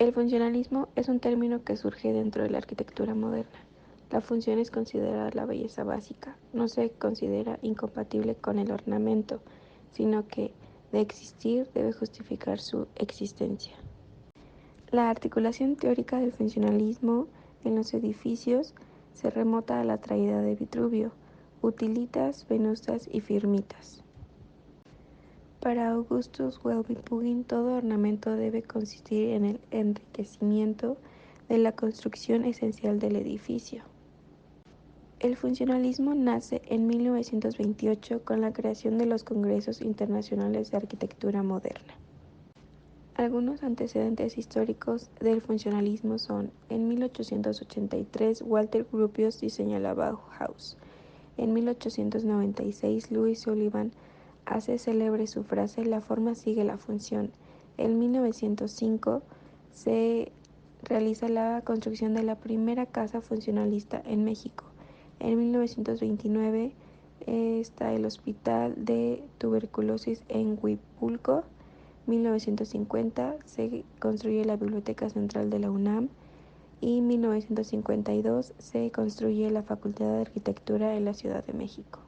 El funcionalismo es un término que surge dentro de la arquitectura moderna. La función es considerada la belleza básica, no se considera incompatible con el ornamento, sino que, de existir, debe justificar su existencia. La articulación teórica del funcionalismo en los edificios se remota a la traída de Vitruvio, utilitas, venustas y firmitas. Para Augustus Welby-Pugin, todo ornamento debe consistir en el enriquecimiento de la construcción esencial del edificio. El funcionalismo nace en 1928 con la creación de los Congresos Internacionales de Arquitectura Moderna. Algunos antecedentes históricos del funcionalismo son: en 1883 Walter Gropius diseña la Bauhaus. En 1896 Louis Sullivan hace célebre su frase "La forma sigue la función". En 1905 se realiza la construcción de la primera casa funcionalista en México. En 1929 está el Hospital de Tuberculosis en Huipulco. 1950 se construye la Biblioteca Central de la UNAM y 1952 se construye la Facultad de Arquitectura en la Ciudad de México.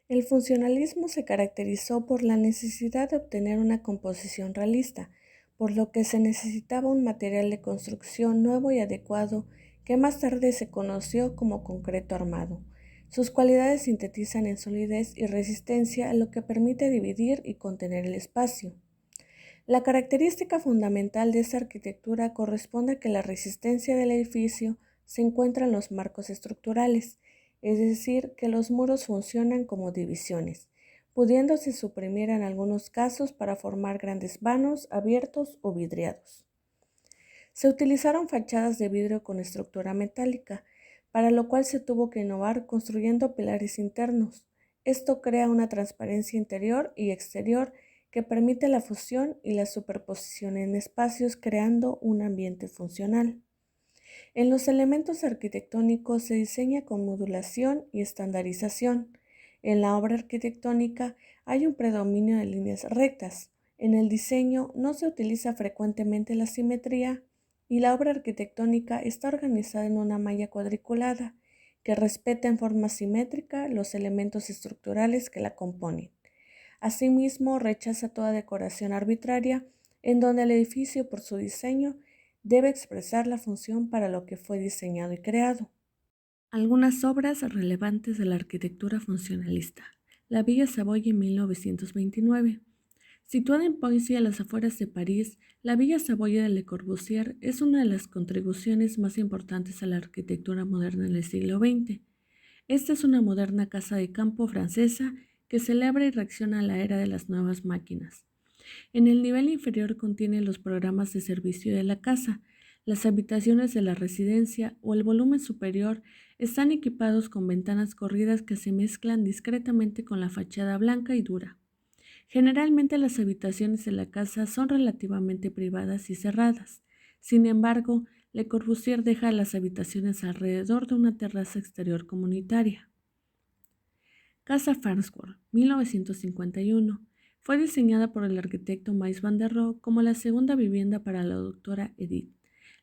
El funcionalismo se caracterizó por la necesidad de obtener una composición realista, por lo que se necesitaba un material de construcción nuevo y adecuado que más tarde se conoció como concreto armado. Sus cualidades sintetizan en solidez y resistencia, lo que permite dividir y contener el espacio. La característica fundamental de esta arquitectura corresponde a que la resistencia del edificio se encuentra en los marcos estructurales, es decir, que los muros funcionan como divisiones, pudiéndose suprimir en algunos casos para formar grandes vanos abiertos o vidriados. Se utilizaron fachadas de vidrio con estructura metálica, para lo cual se tuvo que innovar construyendo pilares internos. Esto crea una transparencia interior y exterior que permite la fusión y la superposición en espacios, creando un ambiente funcional. En los elementos arquitectónicos se diseña con modulación y estandarización. En la obra arquitectónica hay un predominio de líneas rectas. En el diseño no se utiliza frecuentemente la simetría y la obra arquitectónica está organizada en una malla cuadriculada que respeta en forma simétrica los elementos estructurales que la componen. Asimismo, rechaza toda decoración arbitraria en donde el edificio, por su diseño, debe expresar la función para lo que fue diseñado y creado. Algunas obras relevantes de la arquitectura funcionalista. La Villa Savoye en 1929. Situada en Poissy, a las afueras de París, la Villa Savoye de Le Corbusier es una de las contribuciones más importantes a la arquitectura moderna en el siglo XX. Esta es una moderna casa de campo francesa que celebra y reacciona a la era de las nuevas máquinas. En el nivel inferior contiene los programas de servicio de la casa. Las habitaciones de la residencia o el volumen superior están equipados con ventanas corridas que se mezclan discretamente con la fachada blanca y dura. Generalmente las habitaciones de la casa son relativamente privadas y cerradas. Sin embargo, Le Corbusier deja las habitaciones alrededor de una terraza exterior comunitaria. Casa Farnsworth, 1951. Fue diseñada por el arquitecto Mies van der Rohe como la segunda vivienda para la doctora Edith.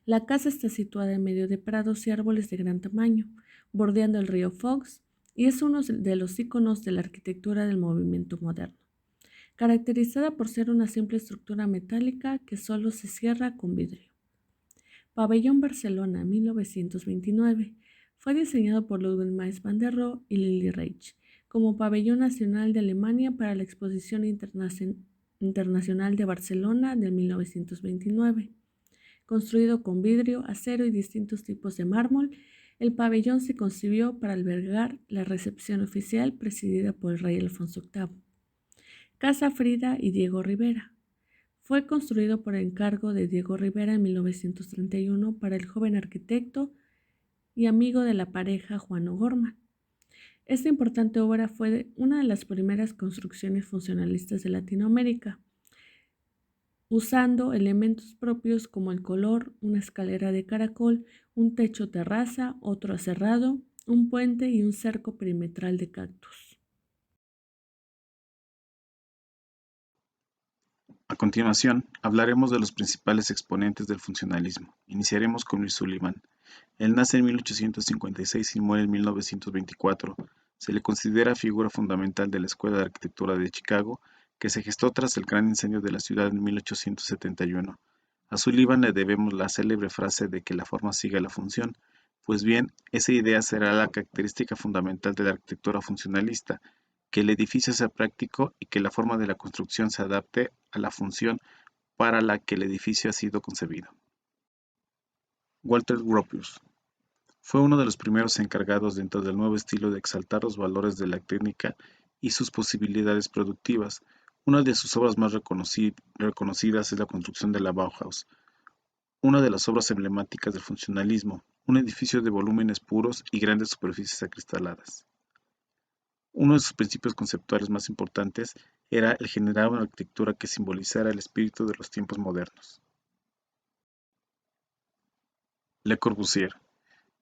La casa está situada en medio de prados y árboles de gran tamaño, bordeando el río Fox, y es uno de los íconos de la arquitectura del movimiento moderno, caracterizada por ser una simple estructura metálica que solo se cierra con vidrio. Pabellón Barcelona, 1929. Fue diseñado por Ludwig Mies van der Rohe y Lili Reich como pabellón nacional de Alemania para la Exposición Internacional de Barcelona de 1929. Construido con vidrio, acero y distintos tipos de mármol, el pabellón se concibió para albergar la recepción oficial presidida por el rey Alfonso VIII. Casa Frida y Diego Rivera. Fue construido por encargo de Diego Rivera en 1931 para el joven arquitecto y amigo de la pareja Juan O'Gorman. Esta importante obra fue una de las primeras construcciones funcionalistas de Latinoamérica, usando elementos propios como el color, una escalera de caracol, un techo terraza, otro aserrado, un puente y un cerco perimetral de cactus. A continuación, hablaremos de los principales exponentes del funcionalismo. Iniciaremos con Louis Sullivan. Él nace en 1856 y muere en 1924. Se le considera figura fundamental de la Escuela de Arquitectura de Chicago, que se gestó tras el gran incendio de la ciudad en 1871. A Sullivan le debemos la célebre frase de que la forma sigue a la función. Pues bien, esa idea será la característica fundamental de la arquitectura funcionalista, que el edificio sea práctico y que la forma de la construcción se adapte a la función para la que el edificio ha sido concebido. Walter Gropius fue uno de los primeros encargados dentro del nuevo estilo de exaltar los valores de la técnica y sus posibilidades productivas. Una de sus obras más reconocidas es la construcción de la Bauhaus, una de las obras emblemáticas del funcionalismo, un edificio de volúmenes puros y grandes superficies acristaladas. Uno de sus principios conceptuales más importantes era el generar una arquitectura que simbolizara el espíritu de los tiempos modernos. Le Corbusier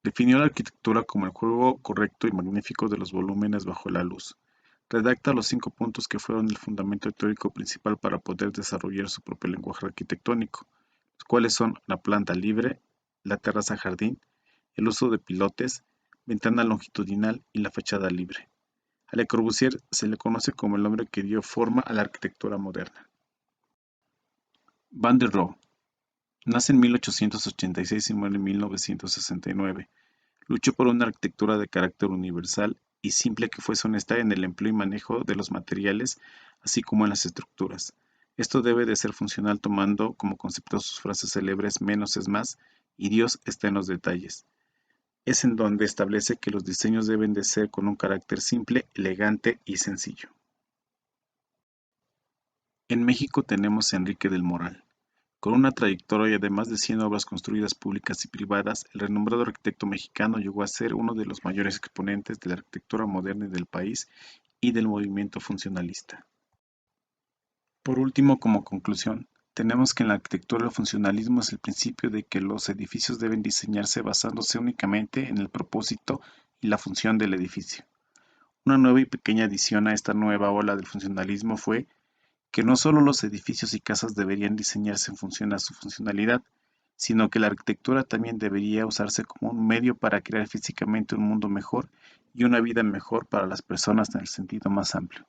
definió la arquitectura como el juego correcto y magnífico de los volúmenes bajo la luz. Redacta los 5 puntos que fueron el fundamento teórico principal para poder desarrollar su propio lenguaje arquitectónico, los cuales son la planta libre, la terraza-jardín, el uso de pilotes, ventana longitudinal y la fachada libre. A Le Corbusier se le conoce como el hombre que dio forma a la arquitectura moderna. Van der Rohe nace en 1886 y muere en 1969. Luchó por una arquitectura de carácter universal y simple que fuese honesta en el empleo y manejo de los materiales, así como en las estructuras. Esto debe de ser funcional tomando como concepto sus frases célebres "menos es más" y "Dios está en los detalles". Es en donde establece que los diseños deben de ser con un carácter simple, elegante y sencillo. En México tenemos a Enrique del Moral. Con una trayectoria de más de 100 obras construidas públicas y privadas, el renombrado arquitecto mexicano llegó a ser uno de los mayores exponentes de la arquitectura moderna del país y del movimiento funcionalista. Por último, como conclusión, tenemos que en la arquitectura el funcionalismo es el principio de que los edificios deben diseñarse basándose únicamente en el propósito y la función del edificio. Una nueva y pequeña adición a esta nueva ola del funcionalismo fue que no solo los edificios y casas deberían diseñarse en función a su funcionalidad, sino que la arquitectura también debería usarse como un medio para crear físicamente un mundo mejor y una vida mejor para las personas en el sentido más amplio.